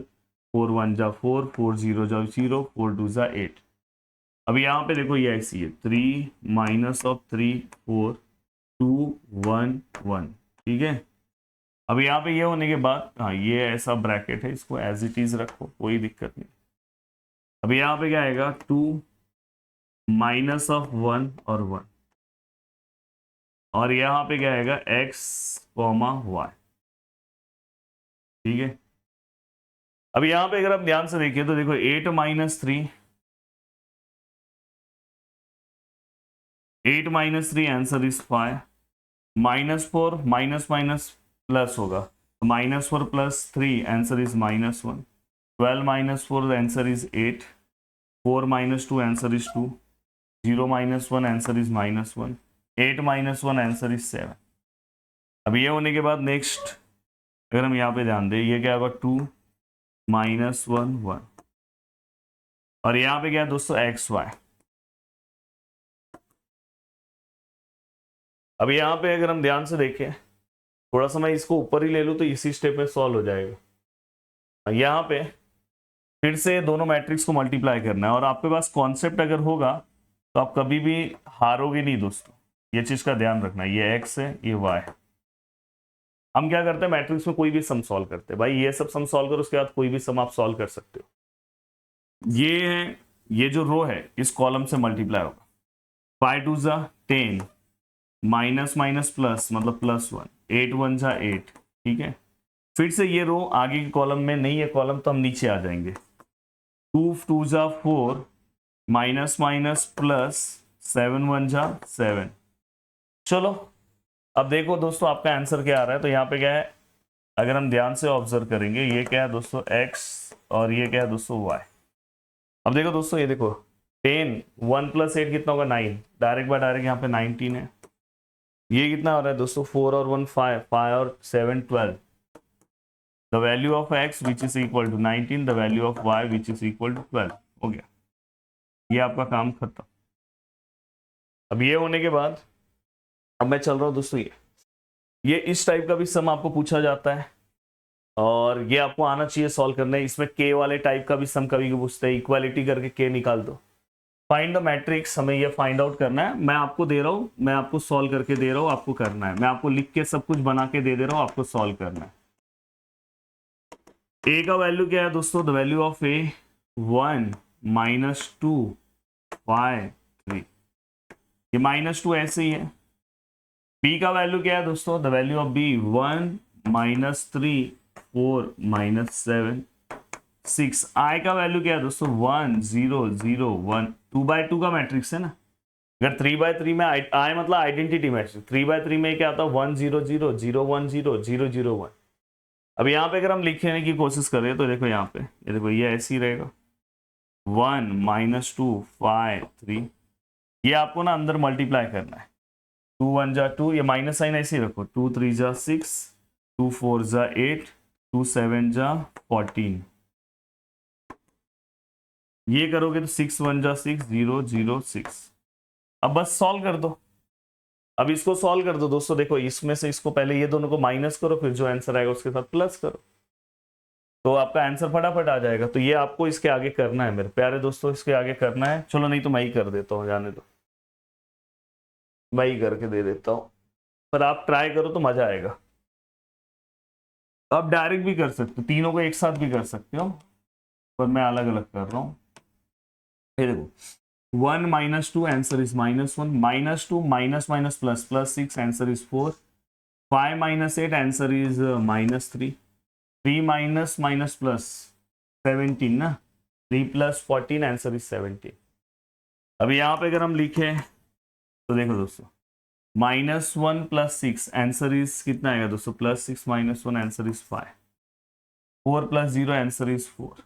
4 1 जा 4, 4 0 जा 0, 4 2 जा 8। अब यहाँ पे देखो ये ऐसी है, 3 -3 4 2 1 1, ठीक है। अब यहाँ पे ये होने के बाद, हाँ ये ऐसा ब्रैकेट है, इसको एज इट इज रखो, कोई दिक्कत नहीं। अब यहाँ पे क्या आएगा, 2 -1 और 1, और यहाँ पे क्या आएगा, x, y, ठीक है। अब यहाँ पे अगर आप ध्यान से देखिए तो देखो 8 - 3, 8 - 3 answer is 5, -4 minus minus plus होगा, -4 + 3 answer is -1, 12 - 4 answer is 8, 4 - 2 answer is 2, 0 - 1 answer is -1, 8 - 1 answer is 7। अब ये होने के बाद नेक्स्ट अगर हम यहाँ पे ध्यान दें, ये क्या होगा, 2 -1 1, और यहाँ पे क्या है दोस्तों, XY। अब यहाँ पे अगर हम ध्यान से देखें, थोड़ा सा मैं इसको ऊपर ही ले लूँ तो इसी स्टेप में सॉल्व हो जाएगा। यहाँ पे फिर से दोनों मैट्रिक्स को मल्टीप्लाई करना है, और आपके पास कॉन्सेप्ट अगर होगा तो आप कभी भी हारोगे नहीं दोस्तों, ये चीज का ध्यान रखना। ये x है, ये y है। हम क्या करते हैं, मैट्रिक्स में कोई भी सम सॉल्व करते हैं भाई, ये सब सम सॉल्व करो, उसके बाद कोई भी सम आप सॉल्व कर सकते हो। ये है, ये जो रो है इस कॉलम से मल्टीप्लाई होगा, 5 2 जा 10, माइनस माइनस प्लस मतलब +1, 8 1 जा 8, ठीक है। फिर से ये रो आगे के कॉलम में नहीं है कॉलम, तो हम नीचे आ जाएंगे, 2 2 जा 4, माइनस माइनस प्लस 7 1 जा 7। चलो अब देखो दोस्तों आपका आंसर क्या आ रहा है, तो यहाँ पे क्या है, अगर हम ध्यान से ऑब्जर्व करेंगे, ये क्या है दोस्तों x, और ये क्या है दोस्तों y। अब देखो दोस्तों, ये देखो 10, 1 + 8 कितना होगा, 9, डायरेक्ट बाय डायरेक्ट यहाँ पे 19 है। ये कितना हो रहा है दोस्तों, 4 और 1 5, 5 और 7 12, the value of x which is equal to 19, the value of y which is equal to 12, हो गया, ये आपका काम खत्म। अब ये होने के बाद अब मैं चल रहा हूं दोस्तों, ये इस टाइप का भी सम आपको पूछा जाता है, और ये आपको आना चाहिए सॉल्व करने। इसमें के वाले टाइप का भी सम कभी पूछते हैं, इक्वालिटी करके के निकाल दो। फाइंड द मैट्रिक्स, हमें ये फाइंड आउट करना है। मैं आपको दे रहा हूँ, मैं आपको सॉल्व करके दे रहा हूँ, आपको करना है। मैं आपको लिख के सब कुछ बना के दे रहा हूँ, आपको सॉल्व करना है। ए का वैल्यू क्या है दोस्तों? द वैल्यू ऑफ ए 1 -2 5 3, ये -2 ऐसे ही है। बी का वैल्यू क्या है दोस्तों? The value of B 1 -3 4 -7 6। I का वैल्यू क्या है दोस्तों? 1 0 0 1, 2/2 का मैट्रिक्स है ना। अगर 3/3 में आई मतलब आइडेंटिटी मैट्रिक्स, 3/3 में क्या आता है? 1 0 0 0 1 0 0 0 1। अब यहाँ पे अगर हम लिखने की कोशिश करें तो देखो यहाँ पे, ये देखो ये ऐसे ही रहेगा 1 -2 5 3। ये आपको ना अंदर मल्टीप्लाई करना है। 2 1 जा 2, ये माइनस साइन ऐसे ही रखो। 2 3 जा 6, 2 4 जा 8, 2 7 जा 14। ये करोगे तो 6 1 जा 6 0 0 6। अब बस सॉल्व कर दो। अब इसको सॉल्व कर दो दोस्तों। देखो इसमें से इसको पहले ये दोनों को माइनस करो, फिर जो आंसर आएगा उसके साथ प्लस करो, तो आपका आंसर फटाफट आ जाएगा। तो ये आपको इसके आगे करना है मेरे प्यारे दोस्तों, इसके आगे करना है। चलो नहीं तो मैं ही कर देता हूँ, जाने दो, मैं ही करके दे देता हूँ, पर आप ट्राई करो तो मजा आएगा। आप डायरेक्ट भी कर सकते हो, तीनों को एक साथ भी कर सकते हो, पर मैं अलग अलग कर रहा हूँ। ये देखो 1 -2 answer is -1, -2 minus minus plus plus 6 answer is 4, 5 -8 answer is -3, 3 minus minus plus 17 ना, 3 + 14 आंसर इज 17। अभी यहाँ पे अगर हम लिखें तो देखो दोस्तों -1 + 6 आंसर इज कितना आएगा दोस्तों? +6 -1 answer is 5, 4 + 0 answer is 4,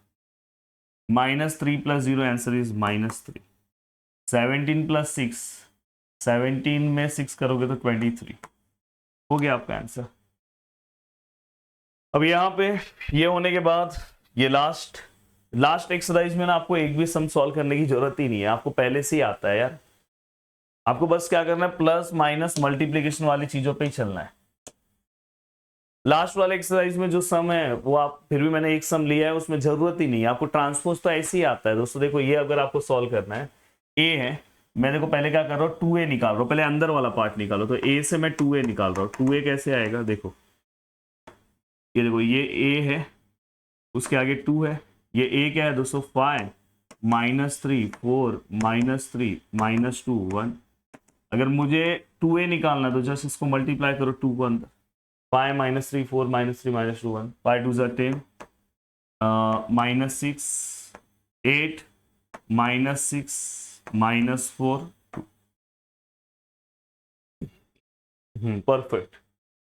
-3 + 0 answer is -3, 17 + 6, 17 में 6 करोगे तो 23 हो गया आपका आंसर। अब यहाँ पे ये होने के बाद ये लास्ट एक्सरसाइज में ना आपको एक भी सम सॉल्व करने की जरूरत ही नहीं है, आपको पहले से ही आता है यार। आपको बस क्या करना है? प्लस माइनस मल्टीप्लीकेशन वाली चीजों पे ही चलना है। लास्ट वाले एक्सरसाइज में जो सम है वो आप, फिर भी मैंने एक सम लिया है, उसमें जरूरत ही नहीं है आपको। ट्रांसपोज तो ऐसे ही आता है दोस्तों। देखो ये अगर आपको सॉल्व करना है, ए है, मैं देखो पहले क्या कर रहा हूँ? 2a निकाल रहा हूँ, पहले अंदर वाला पार्ट निकालो। तो a से मैं 2a निकाल रहा हूँ। 2a कैसे आएगा? देखो ये देखो, ये a है, उसके आगे 2 है, ये a क्या है दोस्तों? 5 -3 4 -3 -2 1। अगर मुझे 2a निकालना है तो जस्ट इसको मल्टीप्लाई करो 2 को अंदर। 5 -3 4 -3 -2 1, 5 2 = 10, -6 8 -6 -4 परफेक्ट।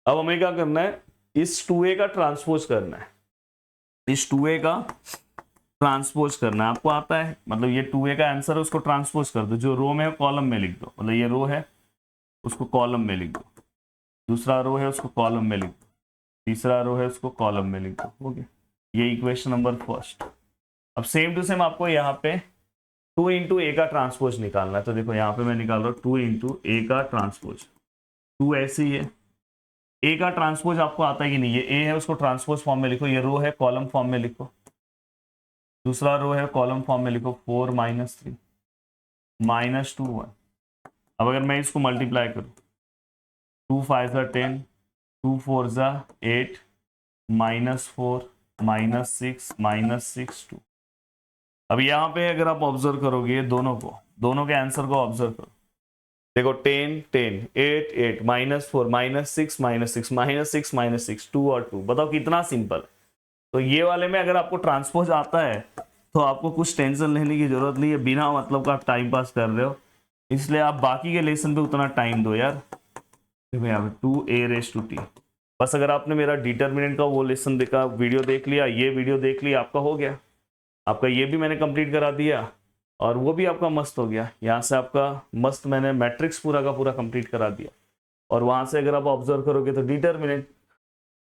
अब हमें क्या करना है? इस 2a का ट्रांसपोज करना है। इस 2a का ट्रांसपोज करना है, आपको आता है, मतलब ये 2a का आंसर है, उसको ट्रांसपोज कर दो। जो रो में है कॉलम में लिख दो, मतलब ये रो है उसको कॉलम में लिख दो, दूसरा रो है उसको कॉलम में लिख दो, तीसरा रो है उसको कॉलम में लिख दो। ओके, ये इक्वेशन नंबर फर्स्ट। अब सेम टू सेम आपको यहाँ पे 2 × a का ट्रांसपोज निकालना है। तो देखो यहाँ पे मैं निकाल रहा हूँ 2 × a का ट्रांसपोज। 2 ऐसे ही है, a का ट्रांसपोज आपको आता है कि नहीं? ये a है, उसको ट्रांसपोज फॉर्म में लिखो। ये रो है, कॉलम फॉर्म में लिखो। दूसरा रो है, कॉलम फॉर्म में लिखो। 4 -3 -2 1। अब अगर मैं इसको मल्टीप्लाई करूँ, 2 5 = 10, 2 4 = 8, -4 -6 -6 2। अब यहाँ पे अगर आप ऑब्जर्व करोगे दोनों के आंसर को ऑब्जर्व करो। देखो 10 10 8 8 -4 -6 -6 -6 -6 2 और 2। बताओ कितना सिंपल। तो ये वाले में अगर आपको ट्रांसपोज आता है तो आपको कुछ टेंशन लेने की जरूरत नहीं है, बिना मतलब का आप टाइम पास कर रहे हो, इसलिए आप बाकी के लेसन पे उतना टाइम दो यार। देखो यहाँ पे 2a⁻t। बस अगर आपने मेरा डिटर्मिनेंट का वो लेसन देखा, वीडियो देख लिया, ये वीडियो देख लिया, आपका हो गया। आपका ये भी मैंने कंप्लीट करा दिया और वो भी आपका मस्त हो गया। यहाँ से आपका मस्त मैंने मैट्रिक्स पूरा का पूरा कंप्लीट करा दिया। और वहां से अगर आप ऑब्जर्व करोगे तो डिटर्मिनेंट।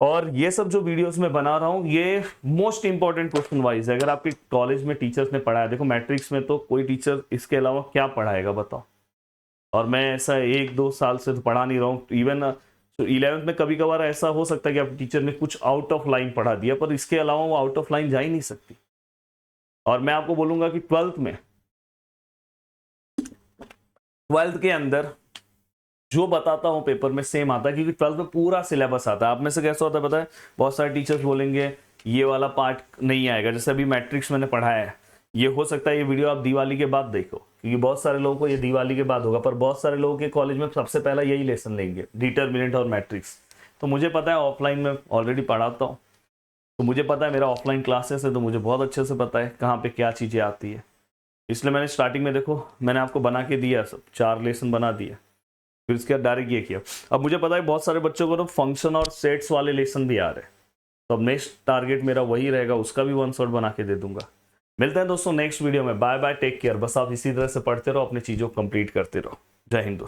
और ये सब जो वीडियोस में बना रहा हूँ ये मोस्ट इंपॉर्टेंट क्वेश्चन वाइज है। अगर आपके कॉलेज में टीचर्स ने पढ़ाया, देखो मैट्रिक्स में तो कोई टीचर इसके अलावा क्या पढ़ाएगा बताओ। और मैं ऐसा 1-2 साल से तो पढ़ा नहीं रहा हूँ। इवन तो 11th में कभी कभार ऐसा हो सकता है कि आपके टीचर ने कुछ आउट ऑफ लाइन पढ़ा दिया, पर इसके अलावा वो आउट ऑफ लाइन जा ही नहीं सकती। और मैं आपको बोलूंगा कि 12th के अंदर जो बताता हूं पेपर में सेम आता है, क्योंकि 12th में पूरा सिलेबस आता है। आप में से कैसा होता है पता है, बहुत सारे टीचर्स बोलेंगे ये वाला पार्ट नहीं आएगा। जैसे अभी मैट्रिक्स मैंने पढ़ाया है, ये हो सकता है ये वीडियो आप दिवाली के बाद देखो, क्योंकि बहुत सारे लोगों को ये दिवाली के बाद होगा, पर बहुत सारे लोगों के कॉलेज में सबसे पहला यही लेसन लेंगे, डिटर्मिनेंट और मैट्रिक्स। तो मुझे पता है, ऑफलाइन में ऑलरेडी पढ़ाता हूँ, तो मुझे पता है, मेरा ऑफलाइन क्लासेस है, तो मुझे बहुत अच्छे से पता है कहाँ पे क्या चीज़ें आती है। इसलिए मैंने स्टार्टिंग में देखो, मैंने आपको बना के दिया सब, 4 लेसन बना दिया, फिर इसके बाद डायरेक्ट ये किया। अब मुझे पता है बहुत सारे बच्चों को ना फंक्शन और सेट्स वाले लेसन भी आ रहे हैं, तो अब नेक्स्ट टारगेट मेरा वही रहेगा, उसका भी 1 शॉट बना के दे दूंगा। मिलते हैं दोस्तों नेक्स्ट वीडियो में। Bye bye, take care. बस आप इसी तरह से पढ़ते रहो, अपनी चीज़ों को कंप्लीट करते रहो। जय हिंद दोस्तों।